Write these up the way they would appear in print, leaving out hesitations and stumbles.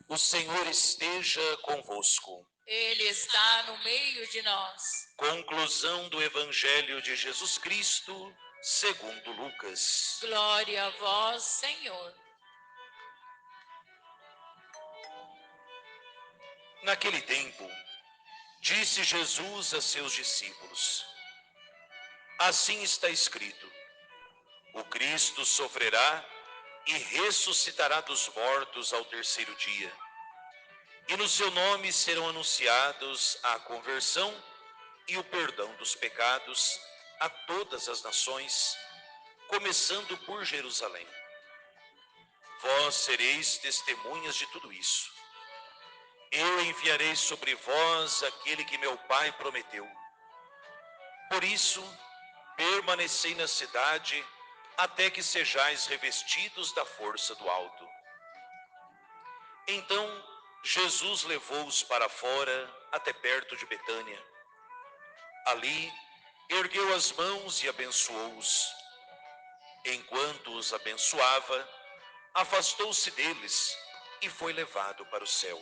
O Senhor esteja convosco. Ele está no meio de nós. Conclusão do Evangelho de Jesus Cristo, segundo Lucas. Glória a vós, Senhor. Naquele tempo, disse Jesus a seus discípulos: Assim está escrito: o Cristo sofrerá e ressuscitará dos mortos ao terceiro dia. E no seu nome serão anunciados a conversão e o perdão dos pecados a todas as nações, começando por Jerusalém. Vós sereis testemunhas de tudo isso. Eu enviarei sobre vós aquele que meu Pai prometeu. Por isso, permanecei na cidade até que sejais revestidos da força do alto. Então, Jesus levou-os para fora, até perto de Betânia. Ali, ergueu as mãos e abençoou-os. Enquanto os abençoava, afastou-se deles e foi levado para o céu.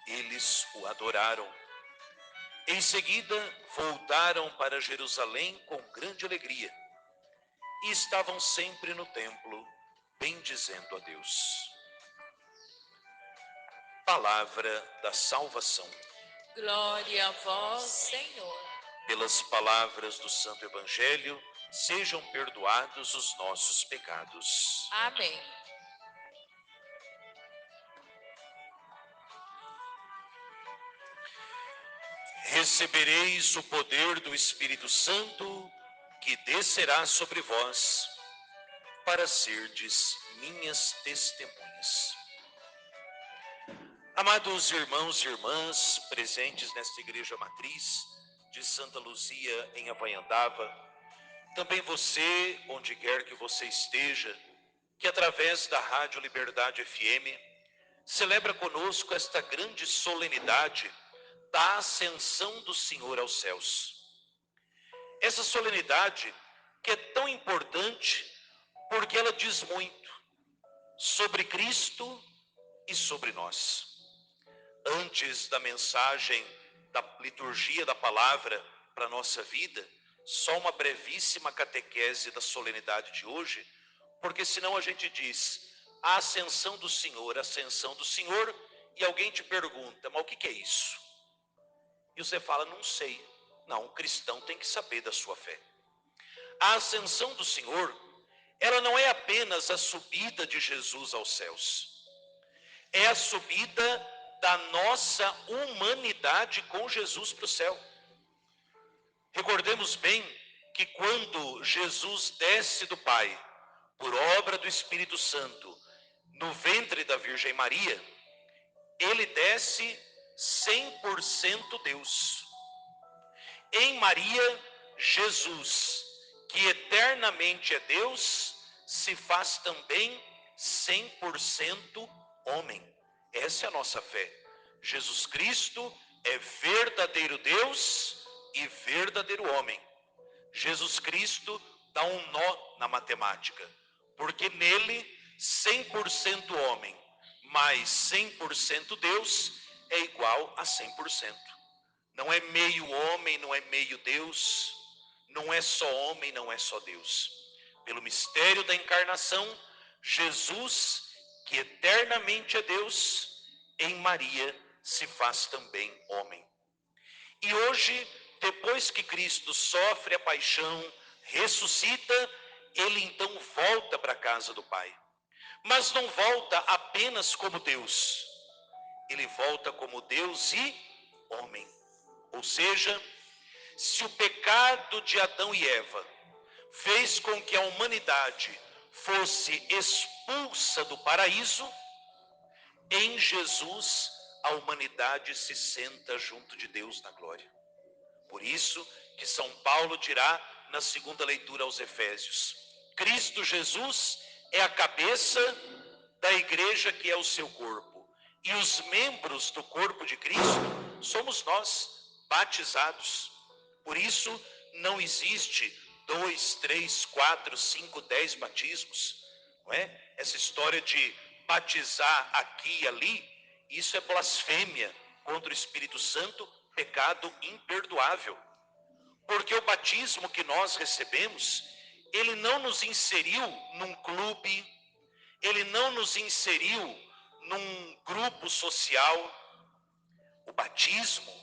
Eles o adoraram. Em seguida, voltaram para Jerusalém com grande alegria e estavam sempre no templo, bendizendo a Deus. Palavra da salvação. Glória a vós, Senhor. Pelas palavras do Santo Evangelho, sejam perdoados os nossos pecados. Amém. Recebereis o poder do Espírito Santo, que descerá sobre vós, para serdes minhas testemunhas. Amados irmãos e irmãs, presentes nesta igreja matriz de Santa Luzia, em Havaiandava, também você, onde quer que você esteja, que através da Rádio Liberdade FM, celebra conosco esta grande solenidade da ascensão do Senhor aos céus. Essa solenidade que é tão importante porque ela diz muito sobre Cristo e sobre nós. Antes da mensagem da liturgia da palavra para a nossa vida, só uma brevíssima catequese da solenidade de hoje, porque senão a gente diz a ascensão do Senhor, e alguém te pergunta, mas o que é isso? E você fala, não sei. Não, o cristão tem que saber da sua fé. A ascensão do Senhor, ela não é apenas a subida de Jesus aos céus. É a subida da nossa humanidade com Jesus para o céu. Recordemos bem que quando Jesus desce do Pai, por obra do Espírito Santo, no ventre da Virgem Maria, ele desce 100% Deus. Em Maria, Jesus, que eternamente é Deus, se faz também 100% homem. Essa é a nossa fé. Jesus Cristo é verdadeiro Deus e verdadeiro homem. Jesus Cristo dá um nó na matemática, porque nele 100% homem mais 100% Deus é igual a 100%. Não é meio homem, não é meio Deus, não é só homem, não é só Deus. Pelo mistério da encarnação, Jesus, que eternamente é Deus, em Maria se faz também homem. E hoje, depois que Cristo sofre a paixão, ressuscita, ele então volta para a casa do Pai. Mas não volta apenas como Deus, ele volta como Deus e homem. Ou seja, se o pecado de Adão e Eva fez com que a humanidade fosse expulsa do paraíso, em Jesus a humanidade se senta junto de Deus na glória. Por isso que São Paulo dirá na segunda leitura aos Efésios: Cristo Jesus é a cabeça da igreja, que é o seu corpo, e os membros do corpo de Cristo somos nós, batizados. Por isso não existe 2, 3, 4, 5, 10 batismos, não é? Essa história de batizar aqui e ali, isso é blasfêmia contra o Espírito Santo, pecado imperdoável. Porque o batismo que nós recebemos, ele não nos inseriu num clube, ele não nos inseriu num grupo social. O batismo,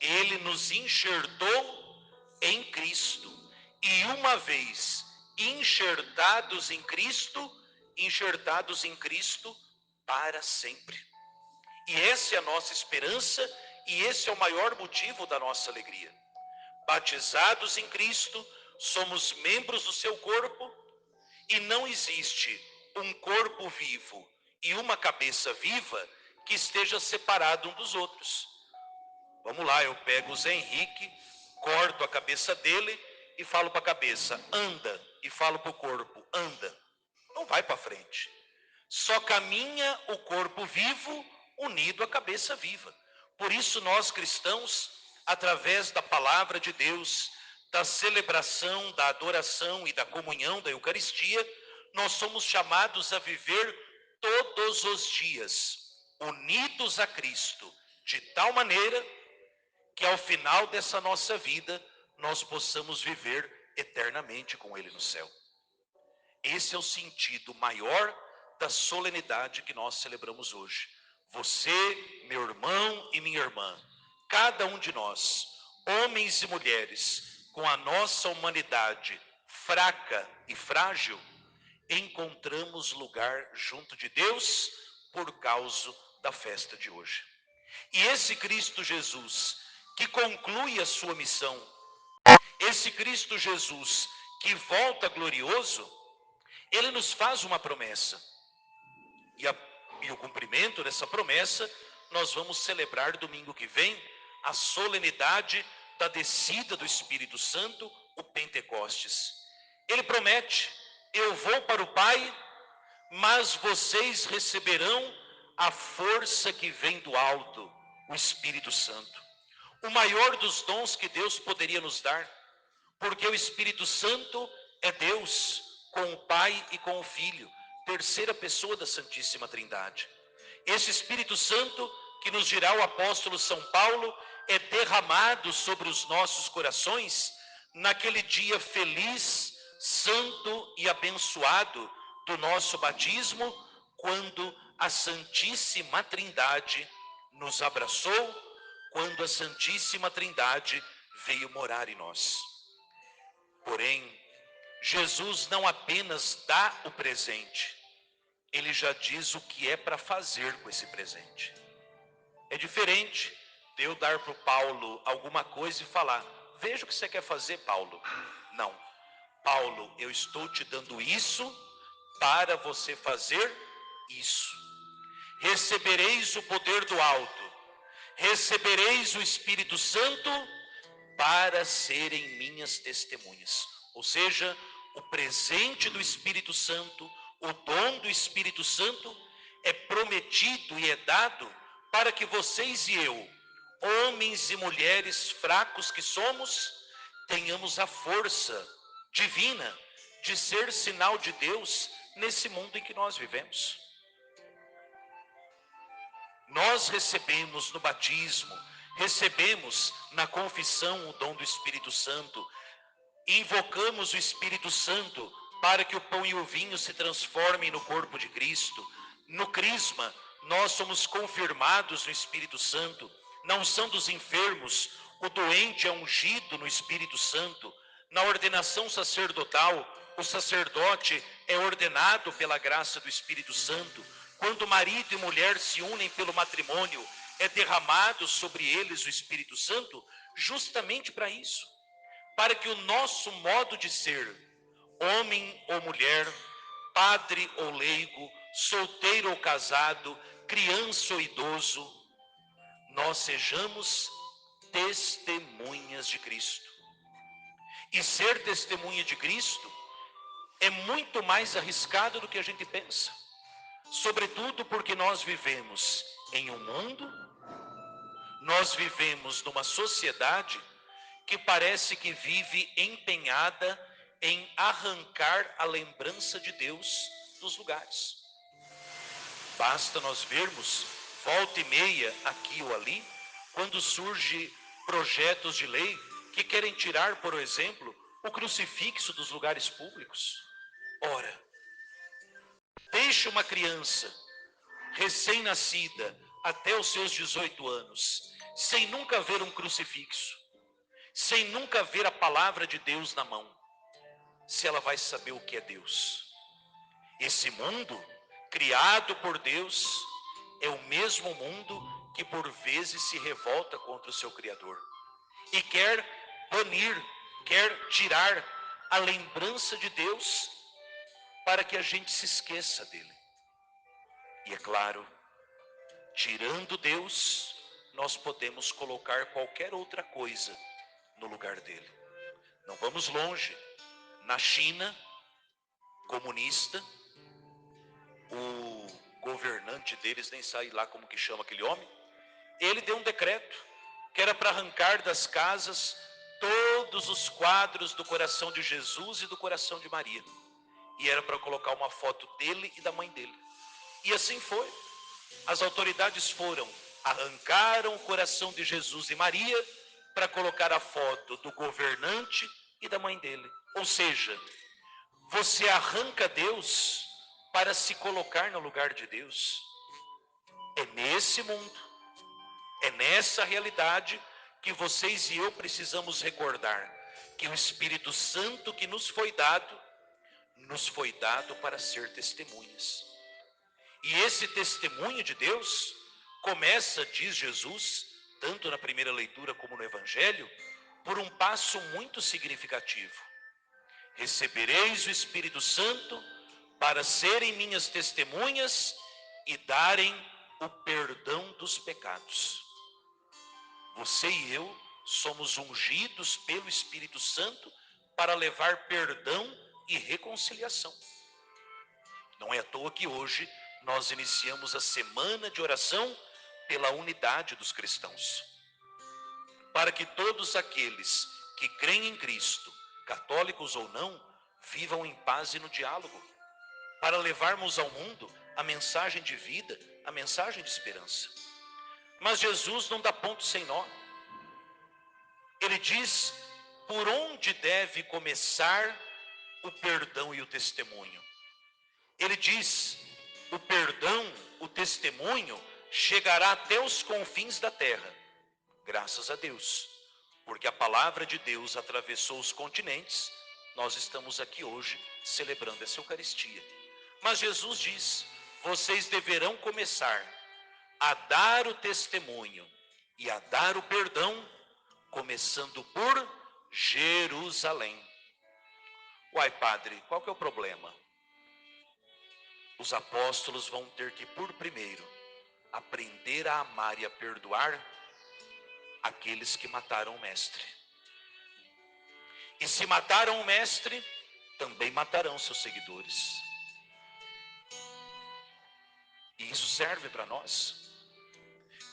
ele nos enxertou em Cristo. E uma vez enxertados em Cristo para sempre. E essa é a nossa esperança e esse é o maior motivo da nossa alegria. Batizados em Cristo, somos membros do seu corpo e não existe um corpo vivo e uma cabeça viva que esteja separado um dos outros. Vamos lá, eu pego o Zé Henrique, corto a cabeça dele e falo para a cabeça, anda, e falo para o corpo, anda. Não vai para frente. Só caminha o corpo vivo unido à cabeça viva. Por isso nós cristãos, através da palavra de Deus, da celebração, da adoração e da comunhão da Eucaristia, nós somos chamados a viver todos os dias unidos a Cristo, de tal maneira que ao final dessa nossa vida nós possamos viver eternamente com Ele no céu. Esse é o sentido maior da solenidade que nós celebramos hoje. Você, meu irmão e minha irmã, cada um de nós, homens e mulheres, com a nossa humanidade fraca e frágil, encontramos lugar junto de Deus por causa da festa de hoje. E esse Cristo Jesus, que conclui a sua missão, esse Cristo Jesus, que volta glorioso, ele nos faz uma promessa. E o cumprimento dessa promessa, nós vamos celebrar domingo que vem, a solenidade da descida do Espírito Santo, o Pentecostes. Ele promete, eu vou para o Pai, mas vocês receberão a força que vem do alto, o Espírito Santo. O maior dos dons que Deus poderia nos dar, porque o Espírito Santo é Deus, com o Pai e com o Filho, terceira pessoa da Santíssima Trindade. Esse Espírito Santo, que nos dirá o apóstolo São Paulo, é derramado sobre os nossos corações naquele dia feliz, santo e abençoado do nosso batismo, quando a Santíssima Trindade nos abraçou, quando a Santíssima Trindade veio morar em nós. Porém, Jesus não apenas dá o presente, ele já diz o que é para fazer com esse presente. É diferente de eu dar para o Paulo alguma coisa e falar, veja o que você quer fazer, Paulo. Não, Paulo, eu estou te dando isso para você fazer isso. Recebereis o poder do alto, recebereis o Espírito Santo para serem minhas testemunhas. Ou seja, o presente do Espírito Santo, o dom do Espírito Santo é prometido e é dado para que vocês e eu, homens e mulheres fracos que somos, tenhamos a força divina de ser sinal de Deus nesse mundo em que nós vivemos. Nós recebemos no batismo, recebemos na confissão o dom do Espírito Santo, invocamos o Espírito Santo para que o pão e o vinho se transformem no corpo de Cristo. No crisma, nós somos confirmados no Espírito Santo. Na unção dos enfermos, o doente é ungido no Espírito Santo. Na ordenação sacerdotal, o sacerdote é ordenado pela graça do Espírito Santo. Quando marido e mulher se unem pelo matrimônio, é derramado sobre eles o Espírito Santo, justamente para isso. Para que o nosso modo de ser, homem ou mulher, padre ou leigo, solteiro ou casado, criança ou idoso, nós sejamos testemunhas de Cristo. E ser testemunha de Cristo é muito mais arriscado do que a gente pensa. Sobretudo porque nós vivemos em um mundo, nós vivemos numa sociedade que parece que vive empenhada em arrancar a lembrança de Deus dos lugares. Basta nós vermos, volta e meia, aqui ou ali, quando surge projetos de lei que querem tirar, por exemplo, o crucifixo dos lugares públicos. Ora, deixe uma criança recém-nascida até os seus 18 anos, sem nunca ver um crucifixo, sem nunca ver a palavra de Deus na mão, se ela vai saber o que é Deus. Esse mundo, criado por Deus, é o mesmo mundo que por vezes se revolta contra o seu Criador e quer banir, quer tirar a lembrança de Deus para que a gente se esqueça dele. E é claro, tirando Deus, nós podemos colocar qualquer outra coisa no lugar dele. Não vamos longe. Na China comunista, o governante deles, nem sei lá como que chama aquele homem, ele deu um decreto que era para arrancar das casas todos os quadros do coração de Jesus e do coração de Maria. E era para colocar uma foto dele e da mãe dele. E assim foi. As autoridades foram, arrancaram o coração de Jesus e Maria para colocar a foto do governante e da mãe dele. Ou seja, você arranca Deus para se colocar no lugar de Deus. É nesse mundo, é nessa realidade que vocês e eu precisamos recordar que o Espírito Santo que nos foi dado para ser testemunhas. E esse testemunho de Deus começa, diz Jesus, tanto na primeira leitura como no Evangelho, por um passo muito significativo. Recebereis o Espírito Santo para serem minhas testemunhas e darem o perdão dos pecados. Você e eu somos ungidos pelo Espírito Santo para levar perdão e reconciliação. Não é à toa que hoje nós iniciamos a semana de oração pela unidade dos cristãos. Para que todos aqueles que creem em Cristo, católicos ou não, vivam em paz e no diálogo. Para levarmos ao mundo a mensagem de vida, a mensagem de esperança. Mas Jesus não dá ponto sem nó. Ele diz por onde deve começar o perdão e o testemunho. Ele diz, o perdão, o testemunho, chegará até os confins da terra. Graças a Deus, porque a palavra de Deus atravessou os continentes, nós estamos aqui hoje celebrando essa Eucaristia. Mas Jesus diz, vocês deverão começar a dar o testemunho e a dar o perdão, começando por Jerusalém. Uai, padre, qual que é o problema? Os apóstolos vão ter que, por primeiro, aprender a amar e a perdoar aqueles que mataram o mestre. E se mataram o mestre, também matarão seus seguidores. E isso serve para nós.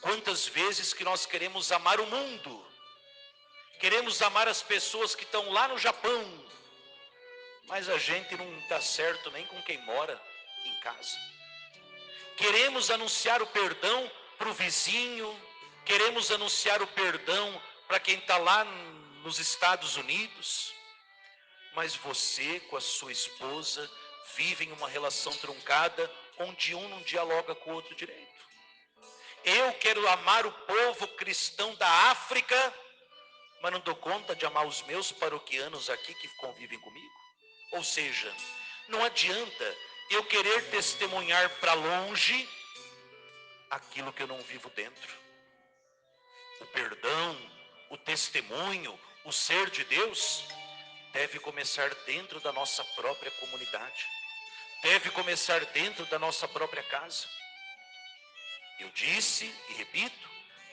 Quantas vezes que nós queremos amar o mundo, queremos amar as pessoas que estão lá no Japão, mas a gente não está certo nem com quem mora em casa. Queremos anunciar o perdão para o vizinho, queremos anunciar o perdão para quem está lá nos Estados Unidos, mas você com a sua esposa vivem uma relação truncada, onde um não dialoga com o outro direito. Eu quero amar o povo cristão da África, mas não dou conta de amar os meus paroquianos aqui que convivem comigo. Ou seja, não adianta eu querer testemunhar para longe aquilo que eu não vivo dentro. O perdão, o testemunho, o ser de Deus deve começar dentro da nossa própria comunidade, deve começar dentro da nossa própria casa. Eu disse e repito,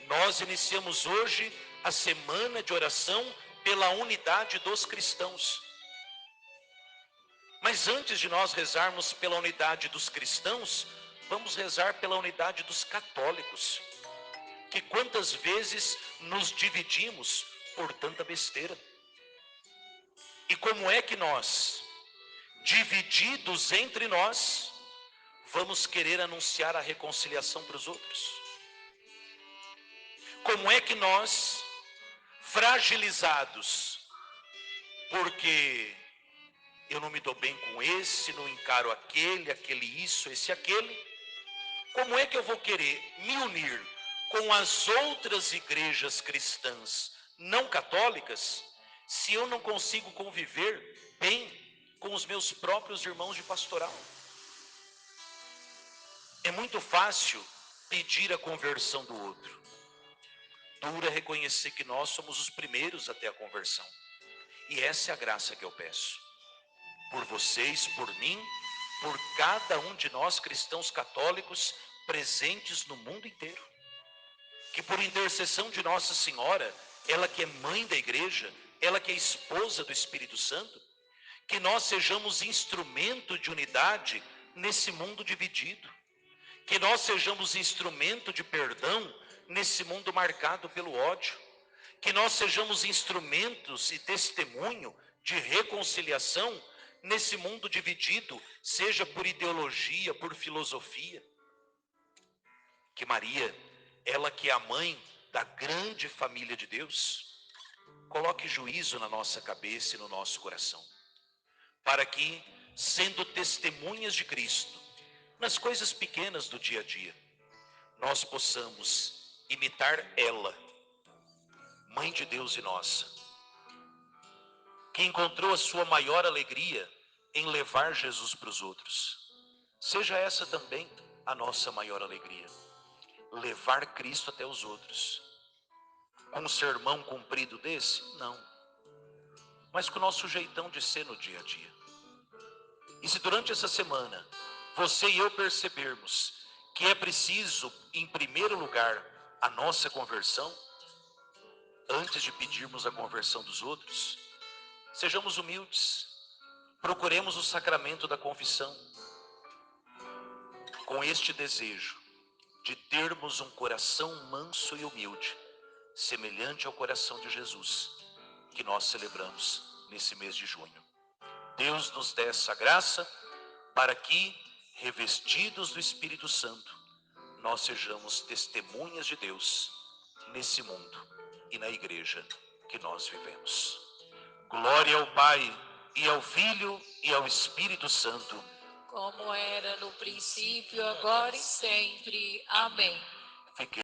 nós iniciamos hoje a semana de oração pela unidade dos cristãos. Mas antes de nós rezarmos pela unidade dos cristãos, vamos rezar pela unidade dos católicos. Que quantas vezes nos dividimos por tanta besteira. E como é que nós, divididos entre nós, vamos querer anunciar a reconciliação para os outros? Como é que nós, fragilizados, porque eu não me dou bem com esse, não encaro aquele isso, esse aquele, como é que eu vou querer me unir com as outras igrejas cristãs não católicas, se eu não consigo conviver bem com os meus próprios irmãos de pastoral? É muito fácil pedir a conversão do outro. Duro é reconhecer que nós somos os primeiros a ter a conversão. E essa é a graça que eu peço. Por vocês, por mim, por cada um de nós cristãos católicos presentes no mundo inteiro. Que por intercessão de Nossa Senhora, ela que é mãe da igreja, ela que é esposa do Espírito Santo, que nós sejamos instrumento de unidade nesse mundo dividido. Que nós sejamos instrumento de perdão nesse mundo marcado pelo ódio. Que nós sejamos instrumentos e testemunho de reconciliação nesse mundo dividido, seja por ideologia, por filosofia. Que Maria, ela que é a mãe da grande família de Deus, coloque juízo na nossa cabeça e no nosso coração, para que, sendo testemunhas de Cristo, nas coisas pequenas do dia a dia, nós possamos imitar ela, Mãe de Deus e nossa, que encontrou a sua maior alegria em levar Jesus para os outros. Seja essa também a nossa maior alegria, levar Cristo até os outros. Com um sermão comprido desse? Não. Mas com o nosso jeitão de ser no dia a dia. E se durante essa semana você e eu percebermos que é preciso, em primeiro lugar, a nossa conversão, antes de pedirmos a conversão dos outros, sejamos humildes, procuremos o sacramento da confissão, com este desejo de termos um coração manso e humilde, semelhante ao coração de Jesus, que nós celebramos nesse mês de junho. Deus nos dê essa graça para que, revestidos do Espírito Santo, nós sejamos testemunhas de Deus nesse mundo e na igreja que nós vivemos. Glória ao Pai, e ao Filho, e ao Espírito Santo. Como era no princípio, agora e sempre. Amém. Fique